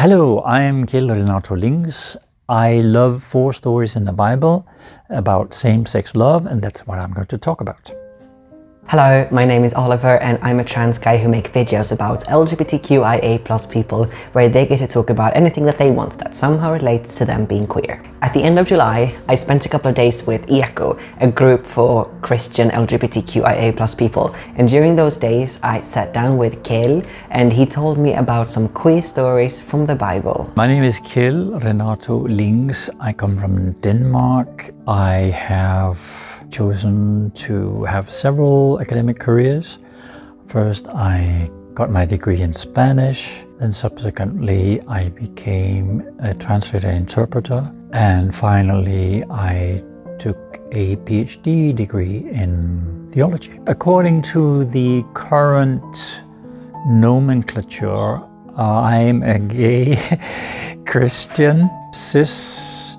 Hello, I'm Kjeld Renato Lings. I love 4 stories in the Bible about same-sex love, and that's what I'm going to talk about. Hello, my name is Oliver and I'm a trans guy who makes videos about LGBTQIA+ people where they get to talk about anything that they want that somehow relates to them being queer. At the end of July, I spent a couple of days with ECHO, a group for Christian LGBTQIA+ people, and during those days I sat down with Kjeld and he told me about some queer stories from the Bible. My name is Kjeld Renato Lings. I come from Denmark. I have chosen to have several academic careers. First, I got my degree in Spanish, then subsequently I became a translator interpreter, and finally I took a PhD degree in theology. According to the current nomenclature, I'm a gay Christian, cisgender,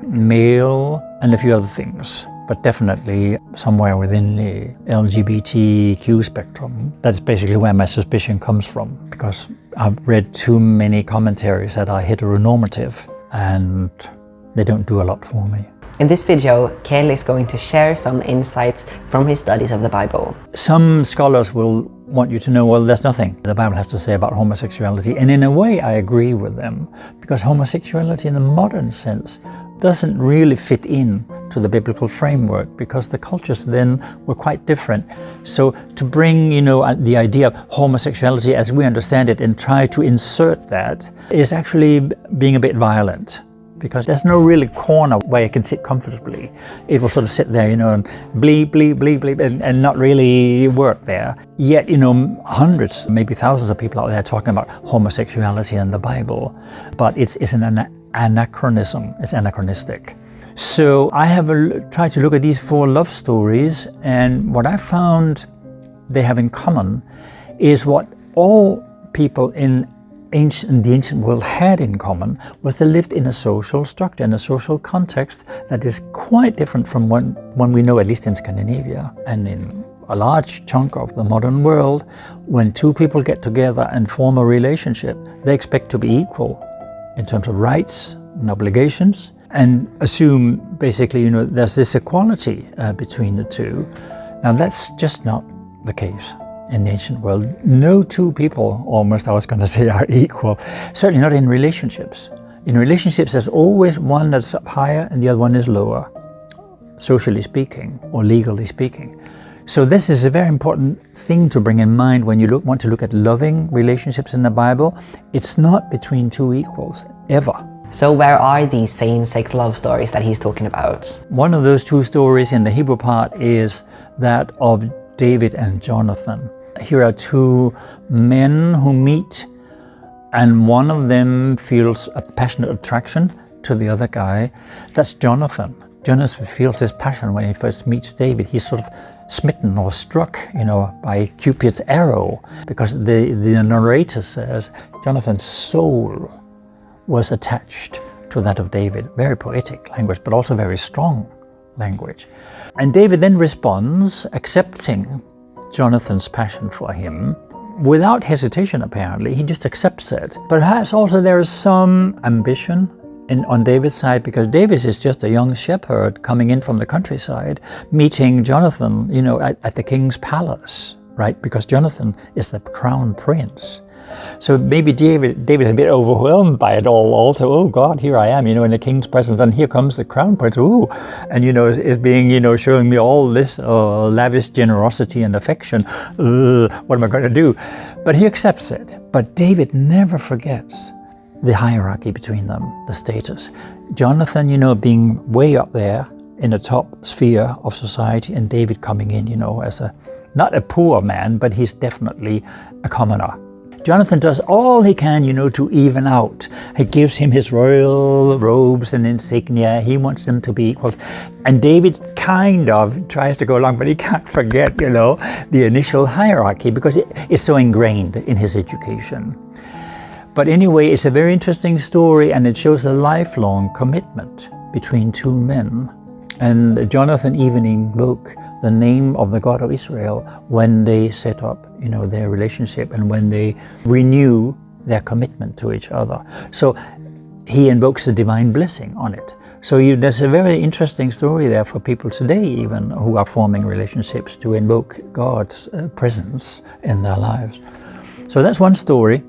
male, and a few other things, but definitely somewhere within the LGBTQ spectrum. That's basically where my suspicion comes from, because I've read too many commentaries that are heteronormative and they don't do a lot for me. In this video, Kjeld is going to share some insights from his studies of the Bible. Some scholars will want you to know, well, there's nothing the Bible has to say about homosexuality. And in a way, I agree with them, because homosexuality in the modern sense doesn't really fit in to the biblical framework, because the cultures then were quite different. So to bring, the idea of homosexuality as we understand it and try to insert that is actually being a bit violent, because there's no really corner where you can sit comfortably. It will sort of sit there, and bleep, bleep, bleep, bleep, and not really work there. Yet, hundreds, maybe thousands of people out there talking about homosexuality in the Bible, but it's an anachronism, it's anachronistic. So I have tried to look at these 4 love stories, and what I found they have in common is what all people in the ancient world had in common, was they lived in a social structure, in a social context that is quite different from one we know, at least in Scandinavia. And in a large chunk of the modern world, when 2 people get together and form a relationship, they expect to be equal in terms of rights and obligations, and assume basically, there's this equality between the 2. Now that's just not the case. In the ancient world, no 2 people, almost I was going to say, are equal. Certainly not in relationships. In relationships, there's always one that's up higher and the other one is lower, socially speaking or legally speaking. So this is a very important thing to bring in mind when you want to look at loving relationships in the Bible. It's not between 2 equals, ever. So where are these same-sex love stories that he's talking about? One of those 2 stories in the Hebrew part is that of David and Jonathan. Here are 2 men who meet, and one of them feels a passionate attraction to the other guy. That's Jonathan. Jonathan feels this passion when he first meets David. He's sort of smitten or struck, by Cupid's arrow, because the narrator says Jonathan's soul was attached to that of David. Very poetic language, but also very strong language. And David then responds, accepting Jonathan's passion for him without hesitation. Apparently he just accepts it. But perhaps also there is some ambition on David's side, because David is just a young shepherd coming in from the countryside, meeting Jonathan, at the king's palace, right? Because Jonathan is the crown prince. So maybe David is a bit overwhelmed by it all also. Oh God, here I am, in the king's presence, and here comes the crown prince. Ooh, and is being, showing me all this lavish generosity and affection. What am I going to do? But he accepts it. But David never forgets the hierarchy between them, the status. Jonathan, being way up there in the top sphere of society, and David coming in, as not a poor man, but he's definitely a commoner. Jonathan does all he can, to even out. He gives him his royal robes and insignia. He wants them to be equals. And David kind of tries to go along, but he can't forget, the initial hierarchy, because it is so ingrained in his education. But anyway, it's a very interesting story, and it shows a lifelong commitment between 2 men. And Jonathan even invoked the name of the God of Israel when they set up, their relationship, and when they renew their commitment to each other. So he invokes the divine blessing on it. So there's a very interesting story there for people today even who are forming relationships to invoke God's presence in their lives. So that's one story.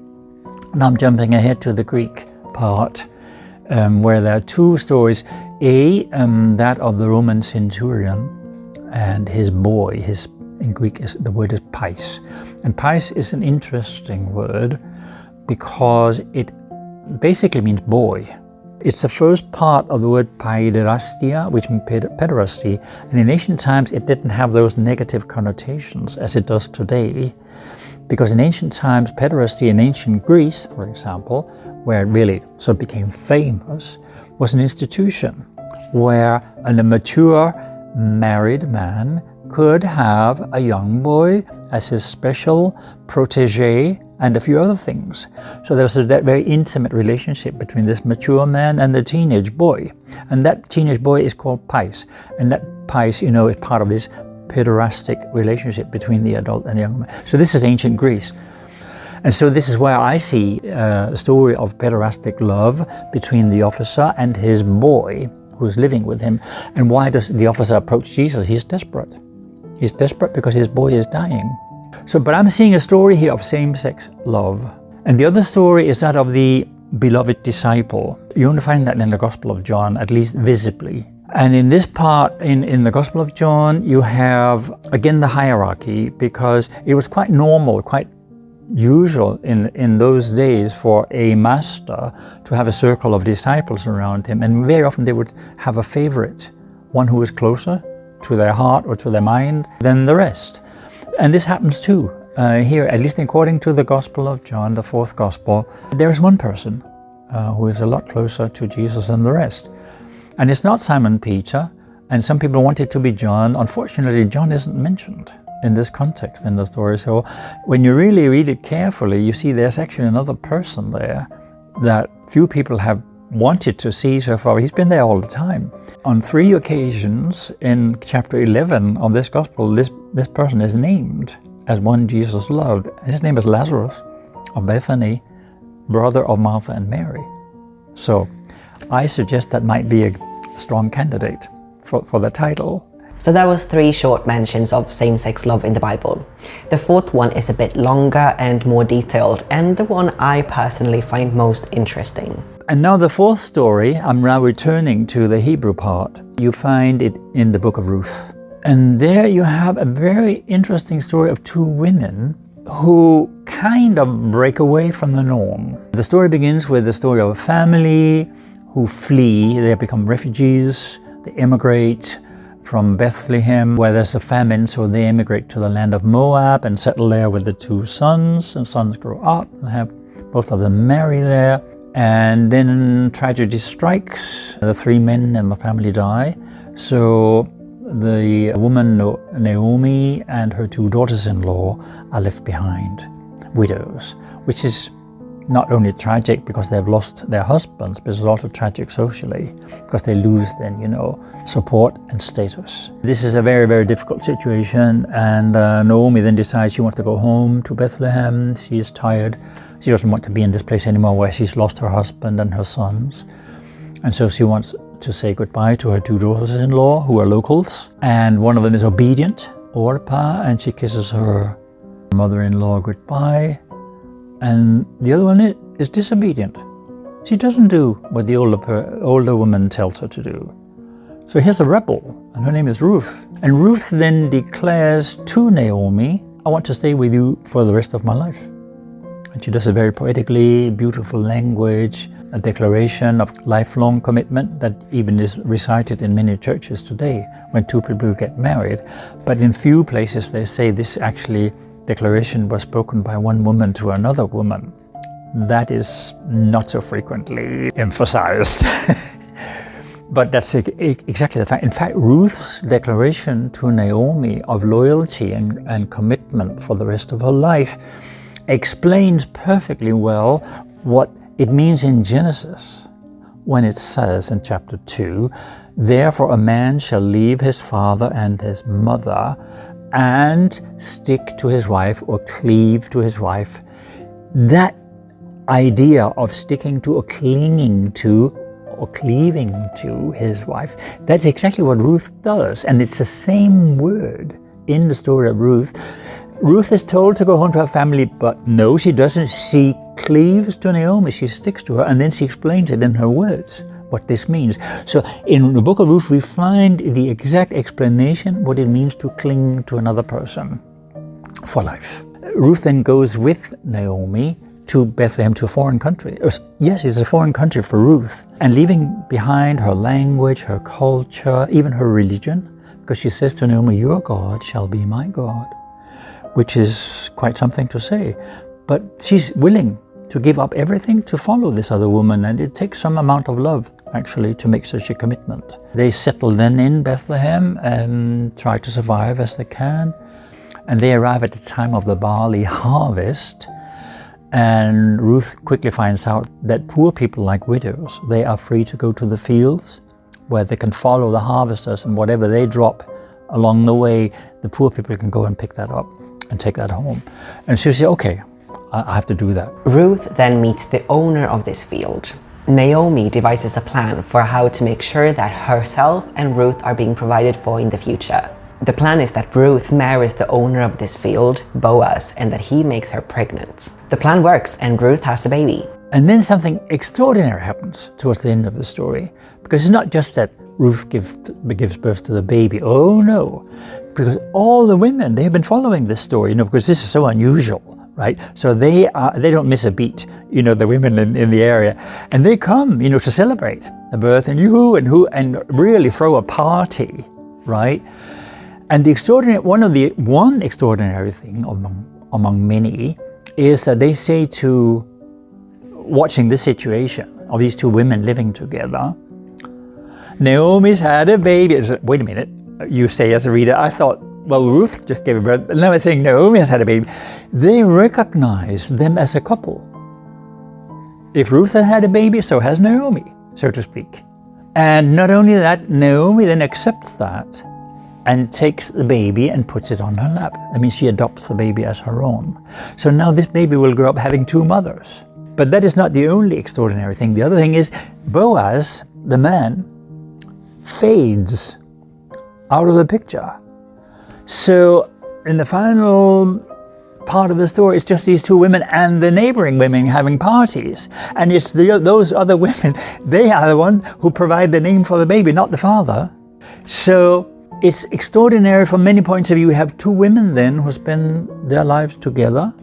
Now I'm jumping ahead to the Greek part where there are two stories. That of the Roman centurion and his boy. In Greek the word is pais. And pais is an interesting word because it basically means boy. It's the first part of the word paiderastia, which means pederasty, and in ancient times it didn't have those negative connotations as it does today, because in ancient times, pederasty in ancient Greece, for example, where it really sort of became famous, was an institution where a mature married man could have a young boy as his special protege and a few other things. So there was that very intimate relationship between this mature man and the teenage boy. And that teenage boy is called pais. And that pais, is part of this pederastic relationship between the adult and the young man. So this is ancient Greece. And so this is where I see a story of pederastic love between the officer and his boy who's living with him. And why does the officer approach Jesus? He's desperate. He's desperate because his boy is dying. But I'm seeing a story here of same-sex love. And the other story is that of the beloved disciple. You only find that in the Gospel of John, at least visibly. And in this part, in the Gospel of John, you have, again, the hierarchy, because it was quite normal, quite usual in those days for a master to have a circle of disciples around him. And very often they would have a favorite, one who was closer to their heart or to their mind than the rest. And this happens too. Here, at least according to the Gospel of John, the fourth Gospel, there is one person who is a lot closer to Jesus than the rest. And it's not Simon Peter, and some people want it to be John. Unfortunately, John isn't mentioned in this context in the story. So when you really read it carefully, you see there's actually another person there that few people have wanted to see so far. He's been there all the time. On 3 occasions in chapter 11 of this gospel, this person is named as one Jesus loved. His name is Lazarus of Bethany, brother of Martha and Mary. So I suggest that might be a strong candidate for the title. So that was 3 short mentions of same-sex love in the Bible. The 4th one is a bit longer and more detailed, and the one I personally find most interesting. And now the 4th story, I'm now returning to the Hebrew part. You find it in the book of Ruth. And there you have a very interesting story of 2 women who kind of break away from the norm. The story begins with the story of a family who flee. They become refugees, they immigrate from Bethlehem, where there's a famine, so they immigrate to the land of Moab and settle there with the 2 sons. And sons grow up and have both of them marry there. And then tragedy strikes. The 3 men in the family die. So the woman Naomi and her 2 daughters-in-law are left behind, widows, which is not only tragic because they've lost their husbands, but it's also tragic socially because they lose then, support and status. This is a very, very difficult situation, and Naomi then decides she wants to go home to Bethlehem. She is tired. She doesn't want to be in this place anymore where she's lost her husband and her sons. And so she wants to say goodbye to her 2 daughters-in-law who are locals. And one of them is obedient, Orpah, and she kisses her mother-in-law goodbye. And the other one is disobedient. She doesn't do what the older woman tells her to do. So here's a rebel, and her name is Ruth. And Ruth then declares to Naomi, I want to stay with you for the rest of my life. And she does it very poetically, beautiful language, a declaration of lifelong commitment that even is recited in many churches today when 2 people get married. But in few places they say this actually declaration was spoken by one woman to another woman. That is not so frequently emphasized. But that's exactly the fact. In fact, Ruth's declaration to Naomi of loyalty and commitment for the rest of her life explains perfectly well what it means in Genesis when it says in chapter 2, therefore a man shall leave his father and his mother and stick to his wife or cleave to his wife. That idea of sticking to or clinging to or cleaving to his wife. That's exactly what Ruth does. And it's the same word in the story of Ruth. Ruth is told to go home to her family, but no, she doesn't. She cleaves to Naomi, she sticks to her, and then she explains it in her words, what this means. So in the book of Ruth, we find the exact explanation, what it means to cling to another person for life. Ruth then goes with Naomi to Bethlehem, to a foreign country. Yes, it's a foreign country for Ruth. And leaving behind her language, her culture, even her religion, because she says to Naomi, your God shall be my God, which is quite something to say. But she's willing to give up everything to follow this other woman, and it takes some amount of love, actually, to make such a commitment. They settle then in Bethlehem and try to survive as they can. And they arrive at the time of the barley harvest. And Ruth quickly finds out that poor people, like widows, they are free to go to the fields where they can follow the harvesters, and whatever they drop along the way, the poor people can go and pick that up and take that home. And so she said, okay, I have to do that. Ruth then meets the owner of this field. Naomi devises a plan for how to make sure that herself and Ruth are being provided for in the future. The plan is that Ruth marries the owner of this field, Boaz, and that he makes her pregnant. The plan works and Ruth has a baby. And then something extraordinary happens towards the end of the story, because it's not just that Ruth gives birth to the baby. Oh no, because all the women, they have been following this story, because this is so unusual, right? So they don't miss a beat, the women in the area, and they come, to celebrate the birth and really throw a party, right? And one extraordinary thing among many is that they say to, watching this situation of these two women living together, Naomi's had a baby. Wait a minute, you say as a reader, I thought, well, Ruth just gave birth, but now it's saying Naomi has had a baby. They recognize them as a couple. If Ruth has had a baby, so has Naomi, so to speak. And not only that, Naomi then accepts that and takes the baby and puts it on her lap. That means she adopts the baby as her own. So now this baby will grow up having two mothers. But that is not the only extraordinary thing. The other thing is Boaz, the man, fades out of the picture. So in the final part of the story, it's just these two women and the neighboring women having parties. And it's those other women, they are the ones who provide the name for the baby, not the father. So it's extraordinary from many points of view. We have two women then who spend their lives together,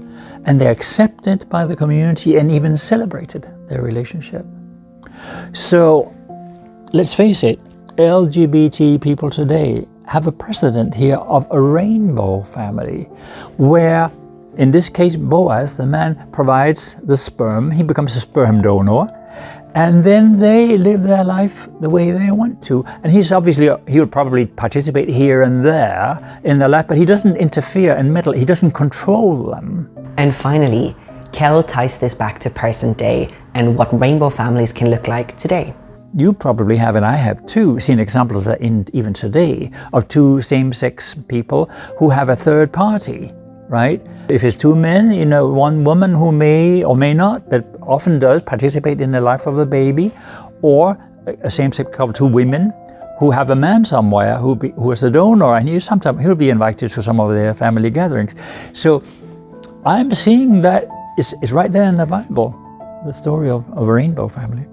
and they're accepted by the community and even celebrated their relationship. So let's face it, LGBT people today have a precedent here of a rainbow family, where in this case Boaz, the man, provides the sperm, he becomes a sperm donor, and then they live their life the way they want to. And he would probably participate here and there in their life, but he doesn't interfere and meddle, he doesn't control them. And finally, Kjeld ties this back to present day and what rainbow families can look like today. You probably have, and I have too, seen examples of that even today, of two same-sex people who have a third party, right? If it's two men, one woman who may or may not, but often does participate in the life of the baby, or a same-sex couple, two women who have a man somewhere who is a donor, and he'll be invited to some of their family gatherings. So I'm seeing that it's right there in the Bible, the story of a rainbow family.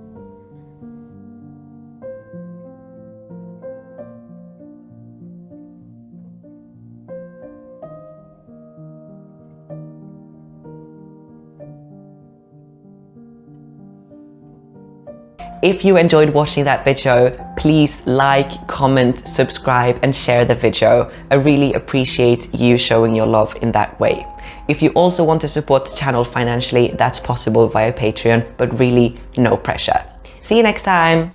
If you enjoyed watching that video, please like, comment, subscribe and share the video. I really appreciate you showing your love in that way. If you also want to support the channel financially, that's possible via Patreon, but really no pressure. See you next time!